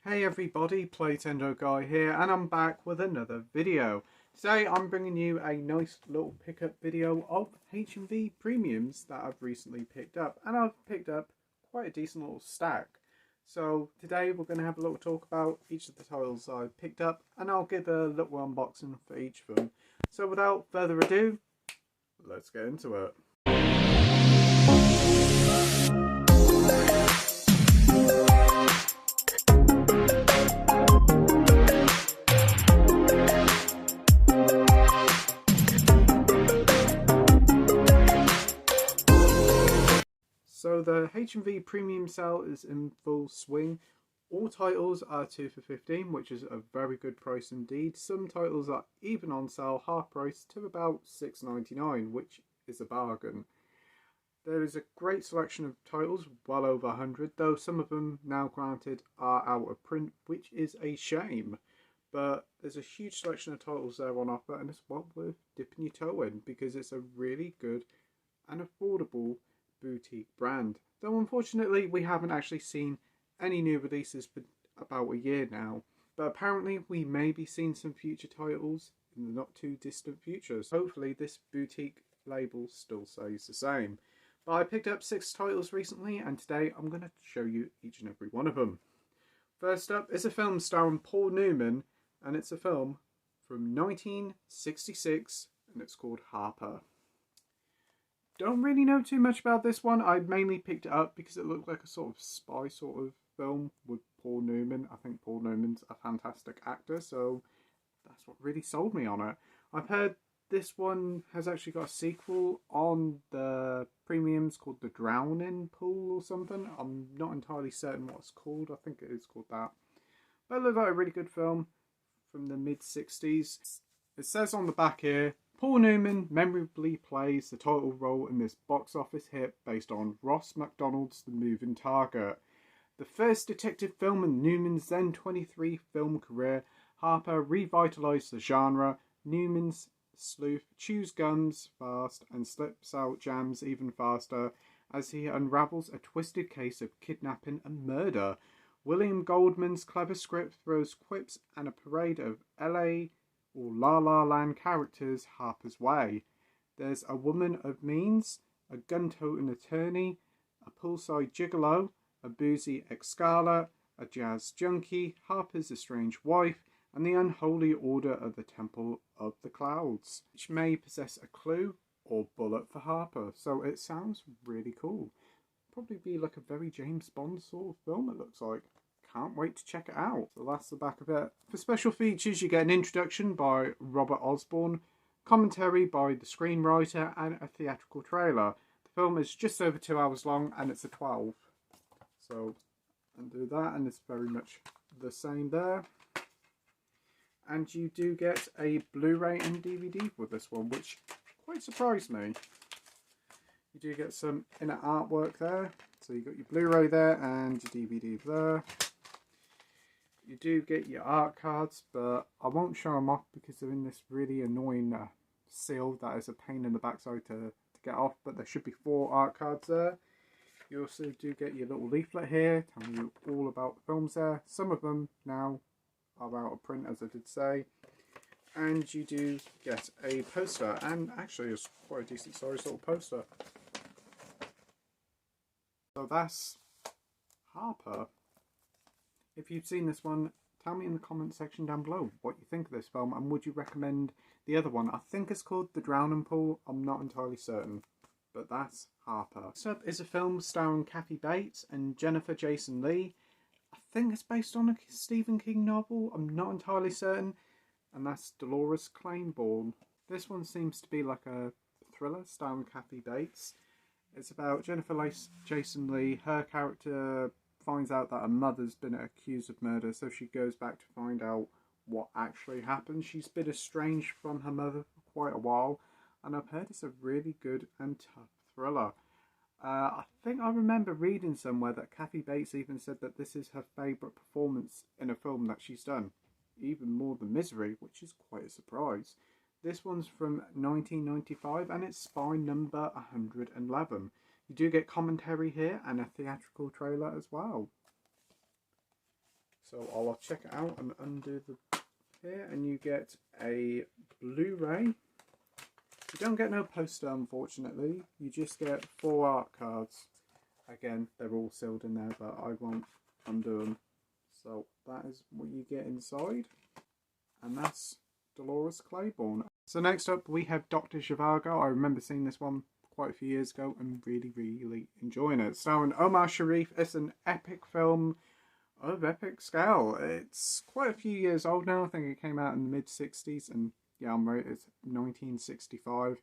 Hey everybody, Playtendoguy here, and I'm back with another video. Today I'm bringing you a nice little pickup video of H&V premiums that I've recently picked up, and I've picked up quite a decent little stack. So today we're going to have a little talk about each of the titles I've picked up, and I'll give a little unboxing for each of them. So without further ado, let's get into it. So the H&V premium sale is in full swing. All titles are 2 for $15, which is a very good price indeed. Some titles are even on sale half price to about $6.99, which is a bargain. There is a great selection of titles, well over 100, though some of them, now granted, are out of print, which is a shame. But there's a huge selection of titles there on offer, and it's well worth dipping your toe in because it's a really good and affordable boutique brand. Though unfortunately we haven't actually seen any new releases for about a year now, but apparently we may be seeing some future titles in the not too distant future. So hopefully this boutique label still stays the same. But I picked up 6 titles recently, and today I'm going to show you each and every one of them. First up is a film starring Paul Newman, and it's a film from 1966 and it's called Harper. Don't really know too much about this one. I mainly picked it up because it looked like a sort of spy sort of film with Paul Newman. I think Paul Newman's a fantastic actor, so that's what really sold me on it. I've heard this one has actually got a sequel on the premiums called The Drowning Pool or something. I'm not entirely certain what it's called. I think it is called that. But it looked like a really good film from the mid-60s. It says on the back here, Paul Newman memorably plays the title role in this box office hit based on Ross MacDonald's The Moving Target. The first detective film in Newman's then 23 film career, Harper revitalised the genre. Newman's sleuth chews gums fast and slips out jams even faster as he unravels a twisted case of kidnapping and murder. William Goldman's clever script throws quips and a parade of LA or La La Land characters Harper's way. There's a woman of means, a gun-toting attorney, a poolside gigolo, a boozy ex-scarlet, a jazz junkie, Harper's estranged wife, and the unholy order of the Temple of the Clouds, which may possess a clue or bullet for Harper. So it sounds really cool. Probably be like a very James Bond sort of film, it looks like. Can't wait to check it out. So that's the back of it. For special features, you get an introduction by Robert Osborne, commentary by the screenwriter, and a theatrical trailer. The film is just over 2 hours long, and it's a 12. So undo that, and it's very much the same there. And you do get a Blu-ray and DVD with this one, which quite surprised me. You do get some inner artwork there. So you got your Blu-ray there and your DVD there. You do get your art cards, but I won't show them off because they're in this really annoying seal that is a pain in the backside to get off. But there should be 4 art cards there. You also do get your little leaflet here telling you all about the films there. Some of them now are out of print, as I did say. And you do get a poster, and actually it's quite a decent sized little poster. So that's Harper. If you've seen this one, tell me in the comment section down below what you think of this film, and would you recommend the other one? I think it's called The Drowning Pool. I'm not entirely certain, but that's Harper. Next up is a film starring Kathy Bates and Jennifer Jason Leigh. I think it's based on a Stephen King novel. I'm not entirely certain, and that's Dolores Claiborne. This one seems to be like a thriller starring Kathy Bates. It's about Jennifer Jason Leigh. Her character finds out that her mother's been accused of murder, so she goes back to find out what actually happened. She's been estranged from her mother for quite a while, and I've heard it's a really good and tough thriller. I think I remember reading somewhere that Kathy Bates even said that this is her favourite performance in a film that she's done, even more than Misery, which is quite a surprise. This one's from 1995 and it's spine number 111. You do get commentary here and a theatrical trailer as well. So I'll check it out and undo the here, and you get a Blu-ray. You don't get no poster, unfortunately. You just get 4 art cards. Again, they're all sealed in there, but I won't undo them. So that is what you get inside, and that's Dolores Claiborne. So next up we have Dr. Zhivago. I remember seeing this one quite a few years ago and really enjoying it. Starring Omar Sharif. It's an epic film of epic scale. It's quite a few years old now. I think it came out in the mid-60s, and yeah, I'm right, it's 1965.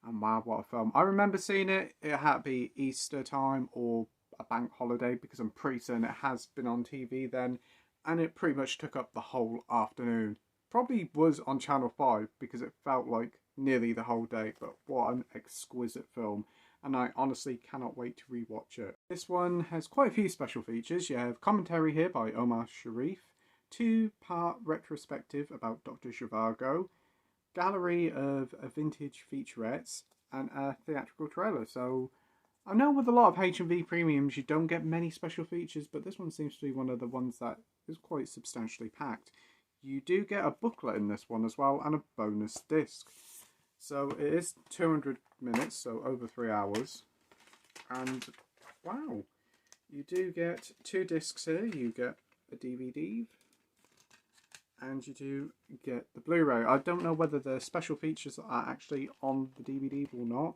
And wow, what a film. I remember seeing it. It had to be Easter time or a bank holiday, because I'm pretty certain it has been on TV then, and it pretty much took up the whole afternoon. Probably was on Channel 5 because it felt like nearly the whole day, but what an exquisite film, and I honestly cannot wait to rewatch it. This one has quite a few special features. You have commentary here by Omar Sharif, 2-part retrospective about Dr. Zhivago, gallery of vintage featurettes, and a theatrical trailer. So I know with a lot of H&V premiums you don't get many special features, but this one seems to be one of the ones that is quite substantially packed. You do get a booklet in this one as well, and a bonus disc. So it is 200 minutes, so over 3 hours. And wow, you do get 2 discs here. You get a DVD, and you do get the Blu-ray. I don't know whether the special features are actually on the DVD or not.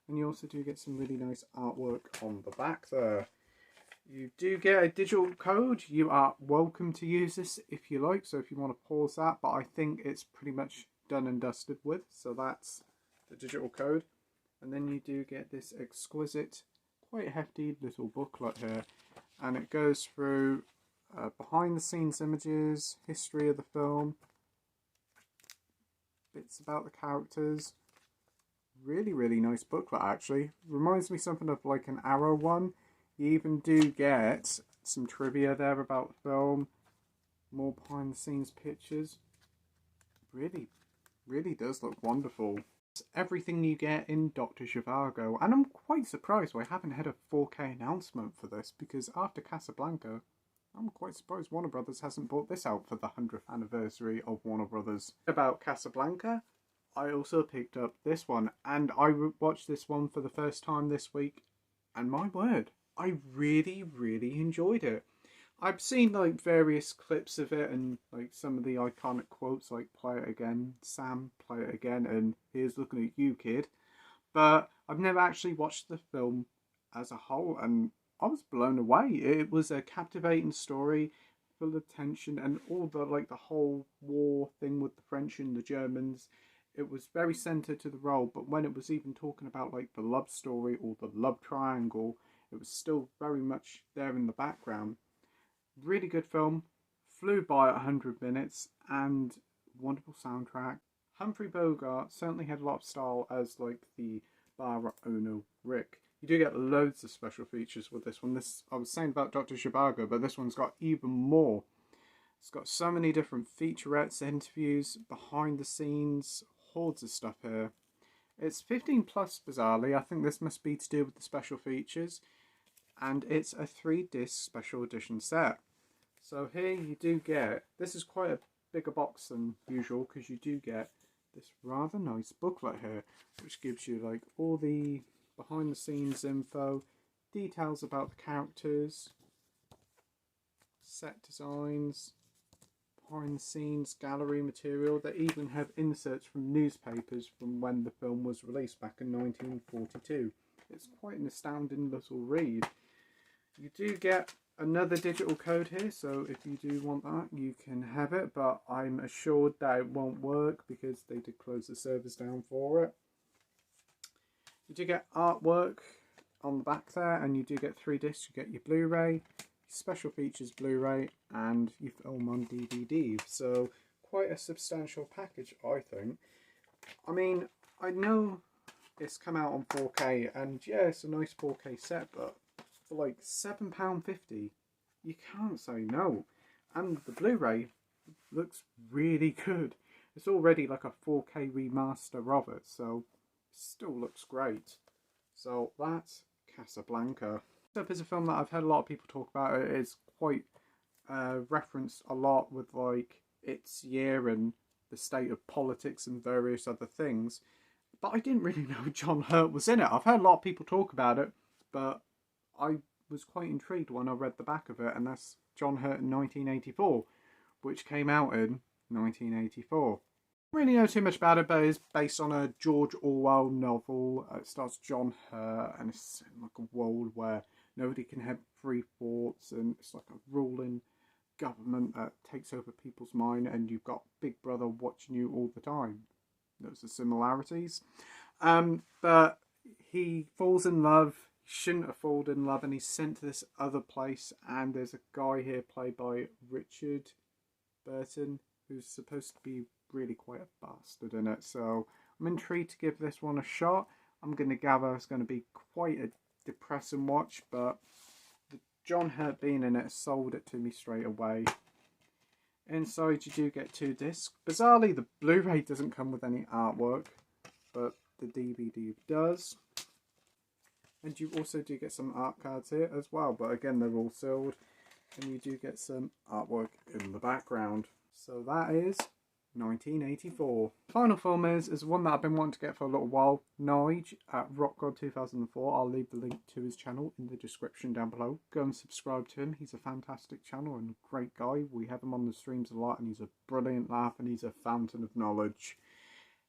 And you also do get some really nice artwork on the back there. You do get a digital code. You are welcome to use this if you like, so if you want to pause that, but I think it's pretty much done and dusted with. So that's the digital code. And then you do get this exquisite, quite hefty little booklet here, and it goes through behind the scenes images, history of the film, bits about the characters. Really nice booklet actually. Reminds me something of like an Arrow one. You even do get some trivia there about the film, more behind the scenes pictures. Really does look wonderful. It's everything you get in Dr. Zhivago, and I'm quite surprised we haven't had a 4K announcement for this, because after Casablanca, I'm quite surprised Warner Brothers hasn't brought this out for the 100th anniversary of Warner Brothers. About Casablanca, I also picked up this one, and I watched this one for the first time this week, and my word, I really enjoyed it. I've seen like various clips of it and like some of the iconic quotes like "play it again, Sam, play it again," and "here's looking at you, kid," but I've never actually watched the film as a whole, and I was blown away. It was a captivating story, full of tension, and all the the whole war thing with the French and the Germans. It was very centered to the role, but when it was even talking about like the love story or the love triangle, it was still very much there in the background. Really good film, flew by 100 minutes, and wonderful soundtrack. Humphrey Bogart certainly had a lot of style as like the bar owner Rick. You do get loads of special features with this one. I was saying about Dr. Zhivago, but this one's got even more. It's got so many different featurettes, interviews, behind the scenes, hordes of stuff here. It's 15 plus, bizarrely. I think this must be to do with the special features. And it's a 3-disc special edition set. So here you do get, this is quite a bigger box than usual, because you do get this rather nice booklet here, which gives you like all the behind the scenes info, details about the characters, set designs, behind the scenes gallery material. They even have inserts from newspapers from when the film was released back in 1942. It's quite an astounding little read. You do get another digital code here, so if you do want that, you can have it, but I'm assured that it won't work because they did close the servers down for it. You do get artwork on the back there, and you do get 3 discs. You get your Blu-ray, special features Blu-ray, and your film on DVD. So quite a substantial package, I think. I mean, I know it's come out on 4K, and yeah, it's a nice 4K set, but for like £7.50, you can't say no. And the Blu-ray looks really good. It's already like a 4K remaster of it, so it still looks great. So that's Casablanca. Next up is a film that I've heard a lot of people talk about. It is quite referenced a lot with like its year and the state of politics and various other things. But I didn't really know John Hurt was in it. I've heard a lot of people talk about it, but I was quite intrigued when I read the back of it, and that's John Hurt in 1984, which came out in 1984. I don't really know too much about it, but it's based on a George Orwell novel. It stars John Hurt, and it's like a world where nobody can have free thoughts, and it's like a ruling government that takes over people's mind, and you've got Big Brother watching you all the time. Those are similarities. But he falls in love. He shouldn't have fallen in love, and he's sent to this other place, and there's a guy here played by Richard Burton who's supposed to be really quite a bastard in it. So I'm intrigued to give this one a shot. I'm going to gather it's going to be quite a depressing watch, but the John Hurt being in it sold it to me straight away. Inside you do get 2 discs. Bizarrely, the Blu-ray doesn't come with any artwork, but the DVD does. And you also do get some art cards here as well, but again they're all sealed. And you do get some artwork in the background. So that is 1984. Final film is one that I've been wanting to get for a little while. Nige at RockGod 2004. I'll leave the link to his channel in the description down below. Go and subscribe to him. He's a fantastic channel and a great guy. We have him on the streams a lot, and he's a brilliant laugh, and he's a fountain of knowledge.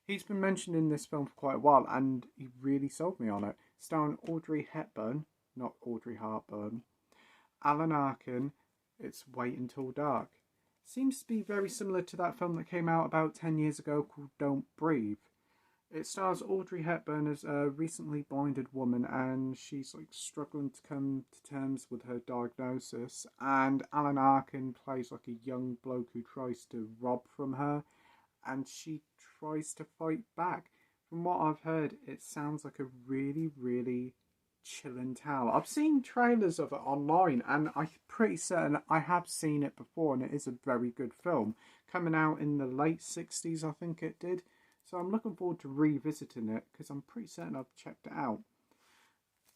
He's been mentioned in this film for quite a while, and he really sold me on it. Starring Audrey Hepburn, not Audrey Harper, Alan Arkin. It's Wait Until Dark. Seems to be very similar to that film that came out about 10 years ago called Don't Breathe. It stars Audrey Hepburn as a recently blinded woman, and she's like struggling to come to terms with her diagnosis, and Alan Arkin plays like a young bloke who tries to rob from her, and she tries to fight back. From what I've heard, it sounds like a really chilling tale. I've seen trailers of it online, and I'm pretty certain I have seen it before, and it is a very good film. Coming out in the late 60s, I think it did. So I'm looking forward to revisiting it, because I'm pretty certain I've checked it out.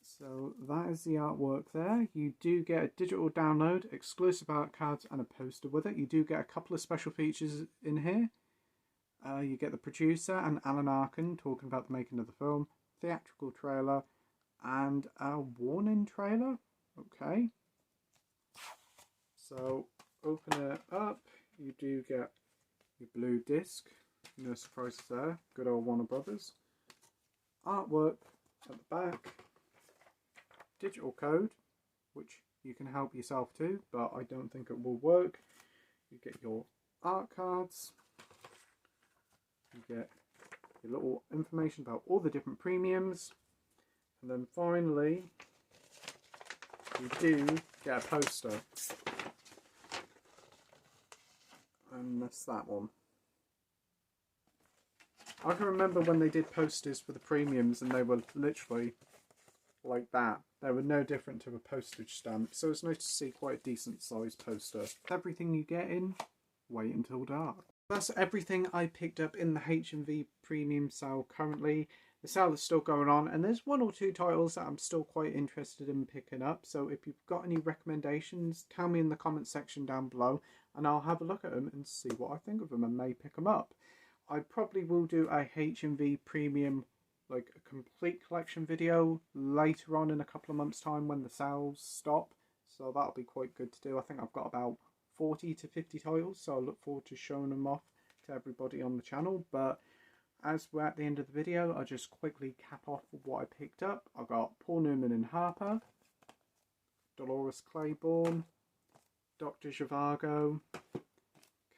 So that is the artwork there. You do get a digital download, exclusive art cards, and a poster with it. You do get a couple of special features in here. You get the producer and Alan Arkin talking about the making of the film, theatrical trailer, and a warning trailer. Okay. So open it up. You do get your blue disc. No surprises there. Good old Warner Brothers. Artwork at the back. Digital code, which you can help yourself to, but I don't think it will work. You get your art cards. You get your little information about all the different premiums. And then finally, you do get a poster. And that's that one. I can remember when they did posters for the premiums, and they were literally like that. They were no different to a postage stamp. So it's nice to see quite a decent sized poster. Everything you get in Wait Until Dark. That's everything I picked up in the HMV premium sale currently. The sale is still going on, and there's 1 or 2 titles that I'm still quite interested in picking up. So if you've got any recommendations, tell me in the comment section down below, and I'll have a look at them and see what I think of them and may pick them up. I probably will do a HMV premium, like a complete collection video later on in a couple of months time when the sales stop. So that'll be quite good to do. I think I've got about 40 to 50 titles, so I look forward to showing them off to everybody on the channel. But as we're at the end of the video, I'll just quickly cap off what I picked up. I got Paul Newman and Harper, Dolores Claiborne, Dr. Zhivago,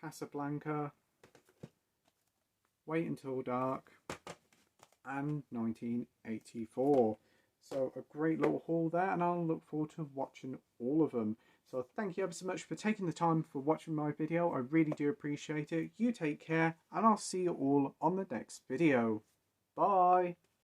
Casablanca, Wait Until Dark, and 1984. So a great little haul there, and I'll look forward to watching all of them. So thank you ever so much for taking the time for watching my video. I really do appreciate it. You take care, and I'll see you all on the next video. Bye!